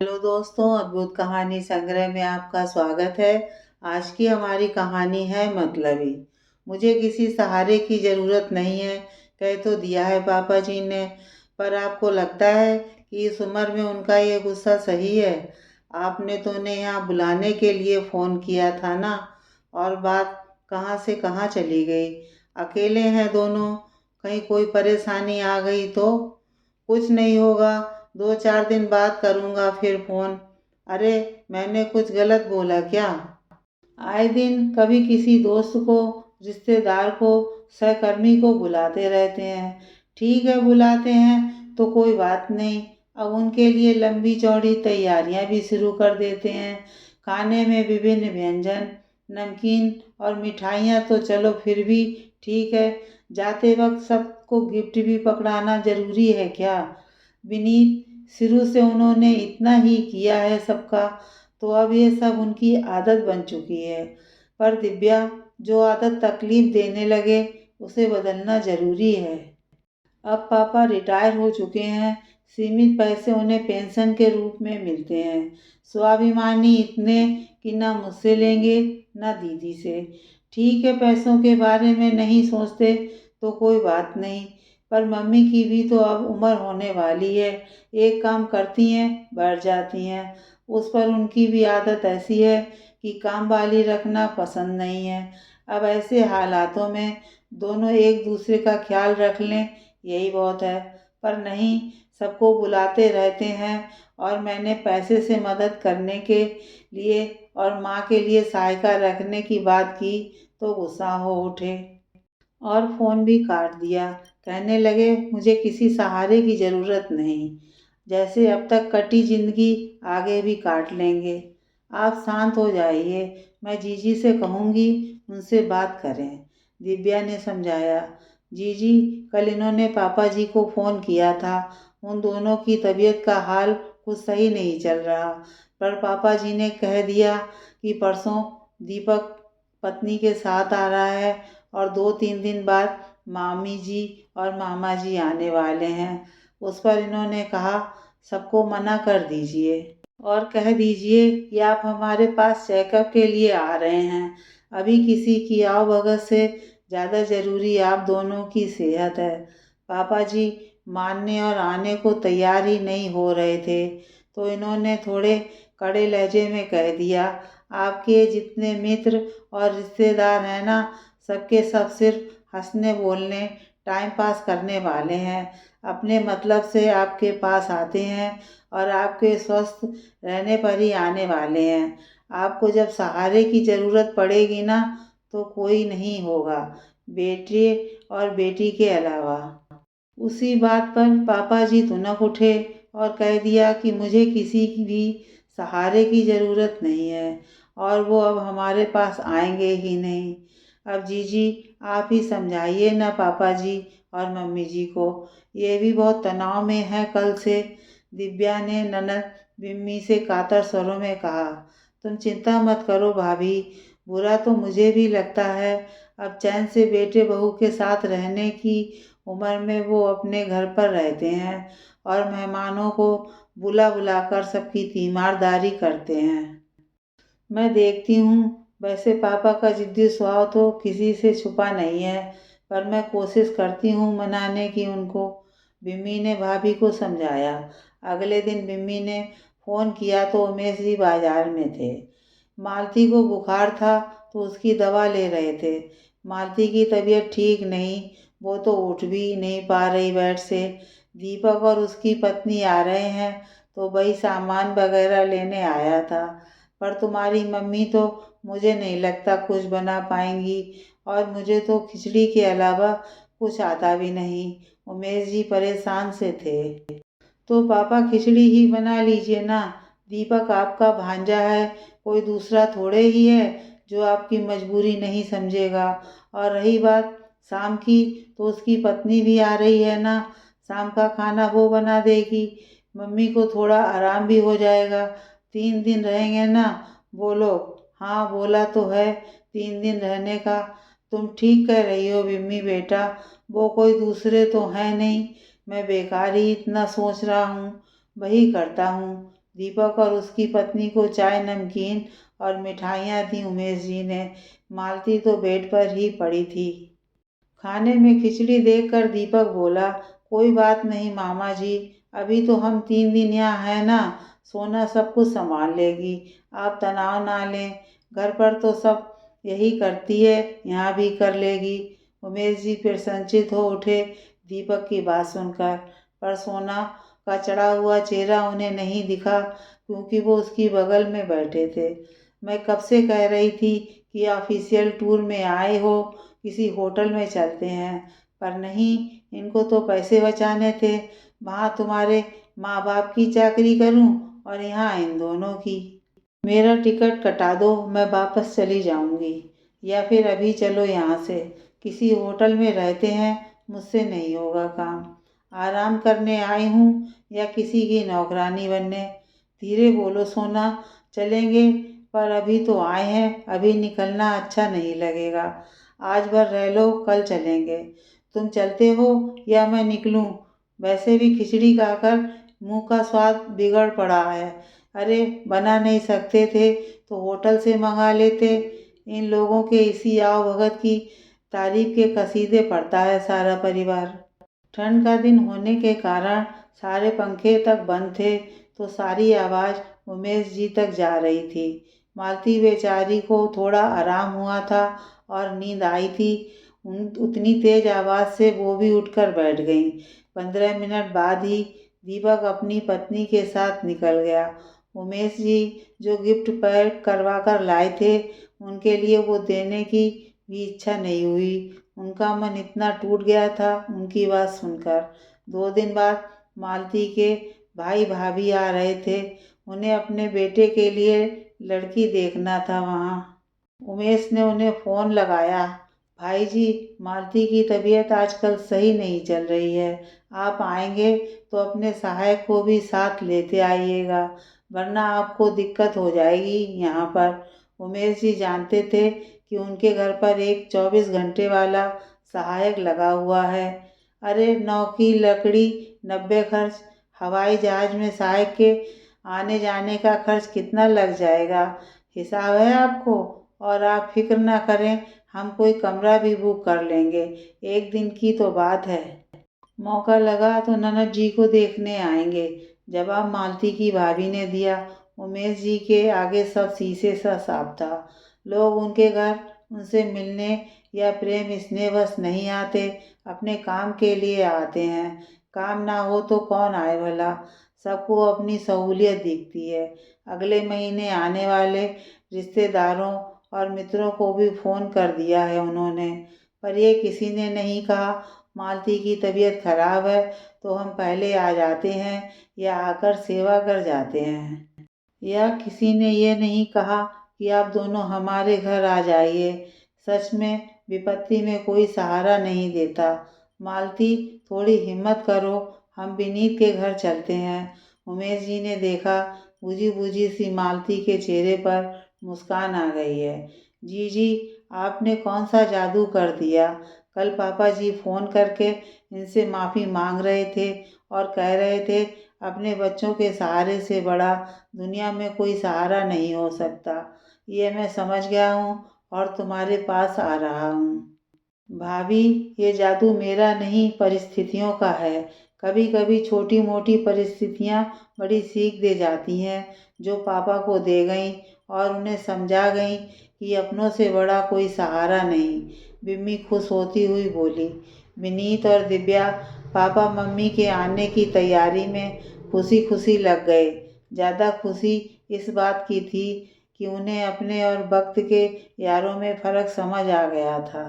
Hello दोस्तों, अद्भुत कहानी संग्रह में आपका स्वागत है। आज की हमारी कहानी है मतलबी। मुझे किसी सहारे की ज़रूरत नहीं है, कह तो दिया है पापा जी ने, पर आपको लगता है कि इस उम्र में उनका ये गुस्सा सही है? आपने तो उन्हें यहाँ बुलाने के लिए फ़ोन किया था ना, और बात कहाँ से कहाँ चली गई। अकेले हैं दोनों, कहीं कोई परेशानी आ गई तो? कुछ नहीं होगा, 2-4 दिन बाद करूँगा फिर फ़ोन। अरे, मैंने कुछ गलत बोला क्या? आए दिन कभी किसी दोस्त को, रिश्तेदार को, सहकर्मी को बुलाते रहते हैं। ठीक है, बुलाते हैं तो कोई बात नहीं। अब उनके लिए लंबी चौड़ी तैयारियां भी शुरू कर देते हैं। खाने में विभिन्न व्यंजन, नमकीन और मिठाइयाँ तो चलो फिर भी ठीक है। जाते वक्त सबको गिफ्ट भी पकड़ाना ज़रूरी है क्या? विनीत, शुरू से उन्होंने इतना ही किया है सबका, तो अब ये सब उनकी आदत बन चुकी है। पर दिव्या, जो आदत तकलीफ देने लगे उसे बदलना ज़रूरी है। अब पापा रिटायर हो चुके हैं, सीमित पैसे उन्हें पेंशन के रूप में मिलते हैं। स्वाभिमानी इतने कि ना मुझसे लेंगे ना दीदी से। ठीक है, पैसों के बारे में नहीं सोचते तो कोई बात नहीं, पर मम्मी की भी तो अब उम्र होने वाली है। एक काम करती हैं, बढ़ जाती हैं। उस पर उनकी भी आदत ऐसी है कि काम वाली रखना पसंद नहीं है। अब ऐसे हालातों में दोनों एक दूसरे का ख्याल रख लें, यही बहुत है। पर नहीं, सबको बुलाते रहते हैं, और मैंने पैसे से मदद करने के लिए और माँ के लिए सहायता रखने की बात की तो गुस्सा हो उठे और फ़ोन भी काट दिया। कहने लगे मुझे किसी सहारे की ज़रूरत नहीं, जैसे अब तक कटी ज़िंदगी आगे भी काट लेंगे। आप शांत हो जाइए, मैं जीजी से कहूँगी उनसे बात करें, दिव्या ने समझाया। जीजी, कल इन्होंने पापा जी को फ़ोन किया था। उन दोनों की तबीयत का हाल कुछ सही नहीं चल रहा, पर पापा जी ने कह दिया कि परसों दीपक पत्नी के साथ आ रहा है, और 2-3 दिन बाद मामी जी और मामा जी आने वाले हैं। उस पर इन्होंने कहा सबको मना कर दीजिए और कह दीजिए कि आप हमारे पास चेकअप के लिए आ रहे हैं। अभी किसी की आवभगत से ज़्यादा ज़रूरी आप दोनों की सेहत है। पापा जी मानने और आने को तैयार ही नहीं हो रहे थे, तो इन्होंने थोड़े कड़े लहजे में कह दिया, आपके जितने मित्र और रिश्तेदार हैं ना, सबके सब सिर्फ हंसने बोलने, टाइम पास करने वाले हैं। अपने मतलब से आपके पास आते हैं और आपके स्वस्थ रहने पर ही आने वाले हैं। आपको जब सहारे की ज़रूरत पड़ेगी ना, तो कोई नहीं होगा, बेटे और बेटी के अलावा। उसी बात पर पापा जी तुनक उठे और कह दिया कि मुझे किसी की भी सहारे की ज़रूरत नहीं है, और वो अब हमारे पास आएंगे ही नहीं। अब जीजी, आप ही समझाइए ना पापा जी और मम्मी जी को, ये भी बहुत तनाव में है कल से। दिव्या ने ननद बिम्मी से कातर स्वरों में कहा। तुम चिंता मत करो भाभी, बुरा तो मुझे भी लगता है। अब चैन से बेटे बहू के साथ रहने की उम्र में वो अपने घर पर रहते हैं और मेहमानों को बुला बुला कर सबकी तीमारदारी करते हैं। मैं देखती हूँ, वैसे पापा का जिद्दी स्वभाव तो किसी से छुपा नहीं है, पर मैं कोशिश करती हूँ मनाने की उनको, बिम्मी ने भाभी को समझाया। अगले दिन बिम्मी ने फ़ोन किया तो उमेश जी बाजार में थे। मालती को बुखार था तो उसकी दवा ले रहे थे। मालती की तबीयत ठीक नहीं, वो तो उठ भी नहीं पा रही बेड से। दीपक और उसकी पत्नी आ रहे हैं, तो वही सामान वगैरह लेने आया था। पर तुम्हारी मम्मी तो मुझे नहीं लगता कुछ बना पाएंगी, और मुझे तो खिचड़ी के अलावा कुछ आता भी नहीं। उमेश जी परेशान से थे। तो पापा खिचड़ी ही बना लीजिए ना, दीपक आपका भांजा है, कोई दूसरा थोड़े ही है जो आपकी मजबूरी नहीं समझेगा। और रही बात शाम की, तो उसकी पत्नी भी आ रही है ना, शाम का खाना वो बना देगी, मम्मी को थोड़ा आराम भी हो जाएगा। 3 दिन रहेंगे ना? बोलो। हाँ, बोला तो है 3 दिन रहने का। तुम ठीक कह रही हो बिम्मी बेटा, वो कोई दूसरे तो हैं नहीं, मैं बेकार ही इतना सोच रहा हूँ, वही करता हूँ दीपक और उसकी पत्नी को चाय, नमकीन और मिठाइयाँ दी उमेश जी ने। मालती तो बेड पर ही पड़ी थी। खाने में खिचड़ी देखकर दीपक बोला, कोई बात नहीं मामा जी, अभी तो हम 3 दिन यहाँ हैं ना, सोना सब कुछ संभाल लेगी, आप तनाव ना लें। घर पर तो सब यही करती है, यहाँ भी कर लेगी। उमेश जी फिर संचित हो उठे दीपक की बात सुनकर, पर सोना का चढ़ा हुआ चेहरा उन्हें नहीं दिखा, क्योंकि वो उसकी बगल में बैठे थे। मैं कब से कह रही थी कि ऑफिशियल टूर में आए हो, किसी होटल में चलते हैं, पर नहीं, इनको तो पैसे बचाने थे। वहाँ तुम्हारे माँ बाप की चाकरी करूँ और यहाँ इन दोनों की। मेरा टिकट कटा दो, मैं वापस चली जाऊंगी, या फिर अभी चलो यहाँ से, किसी होटल में रहते हैं, मुझसे नहीं होगा काम। आराम करने आई हूँ या किसी की नौकरानी बनने? धीरे बोलो सोना, चलेंगे, पर अभी तो आए हैं, अभी निकलना अच्छा नहीं लगेगा। आज भर रह लो, कल चलेंगे। तुम चलते हो या मैं निकलूं? वैसे भी खिचड़ी खाकर मुंह का स्वाद बिगड़ पड़ा है। अरे बना नहीं सकते थे तो होटल से मंगा लेते। इन लोगों के इसी आओ भगत की तारीफ के कसीदे पढ़ता है सारा परिवार। ठंड का दिन होने के कारण सारे पंखे तक बंद थे, तो सारी आवाज़ उमेश जी तक जा रही थी। मालती बेचारी को थोड़ा आराम हुआ था और नींद आई थी। उतनी तेज आवाज़ से वो भी उठकर बैठ गईं। 15 मिनट बाद ही दीपक अपनी पत्नी के साथ निकल गया। उमेश जी जो गिफ्ट पैक करवा कर लाए थे, उनके लिए वो देने की भी इच्छा नहीं हुई। उनका मन इतना टूट गया था उनकी बात सुनकर। 2 दिन बाद मालती के भाई भाभी आ रहे थे। उन्हें अपने बेटे के लिए लड़की देखना था वहाँ। उमेश ने उन्हें फ़ोन लगाया, भाई जी, मालती की तबीयत आजकल सही नहीं चल रही है, आप आएंगे तो अपने सहायक को भी साथ लेते आइएगा, वरना आपको दिक्कत हो जाएगी यहाँ पर। उमेश जी जानते थे कि उनके घर पर एक 24 घंटे वाला सहायक लगा हुआ है। अरे 9 की लकड़ी 90 खर्च, हवाई जहाज में सहायक के आने जाने का खर्च कितना लग जाएगा, हिसाब है आपको? और आप फिक्र ना करें, हम कोई कमरा भी बुक कर लेंगे, 1 दिन की तो बात है। मौका लगा तो ननद जी को देखने आएंगे, जवाब मालती की भाभी ने दिया। उमेश जी के आगे सब शीशे सा साफ था। लोग उनके घर उनसे मिलने या प्रेम स्नेहवश नहीं आते, अपने काम के लिए आते हैं। काम ना हो तो कौन आए भला, सबको अपनी सहूलियत दिखती है। अगले महीने आने वाले रिश्तेदारों और मित्रों को भी फ़ोन कर दिया है उन्होंने, पर ये किसी ने नहीं कहा मालती की तबीयत खराब है तो हम पहले आ जाते हैं या आकर सेवा कर जाते हैं। या किसी ने ये नहीं कहा कि आप दोनों हमारे घर आ जाइए। सच में विपत्ति में कोई सहारा नहीं देता। मालती, थोड़ी हिम्मत करो, हम विनीत के घर चलते हैं। उमेश जी ने देखा बुझी बुझी सी मालती के चेहरे पर मुस्कान आ गई है। जी, आपने कौन सा जादू कर दिया? कल पापा जी फ़ोन करके इनसे माफ़ी मांग रहे थे और कह रहे थे अपने बच्चों के सहारे से बड़ा दुनिया में कोई सहारा नहीं हो सकता। ये मैं समझ गया हूँ और तुम्हारे पास आ रहा हूँ। भाभी, ये जादू मेरा नहीं, परिस्थितियों का है। कभी कभी छोटी मोटी परिस्थितियाँ बड़ी सीख दे जाती हैं, जो पापा को दे गईं और उन्हें समझा गईं कि अपनों से बड़ा कोई सहारा नहीं। बिम्मी खुश होती हुई बोली। विनीत और दिव्या पापा मम्मी के आने की तैयारी में खुशी खुशी लग गए। ज़्यादा खुशी इस बात की थी कि उन्हें अपने और वक्त के यारों में फ़र्क समझ आ गया था।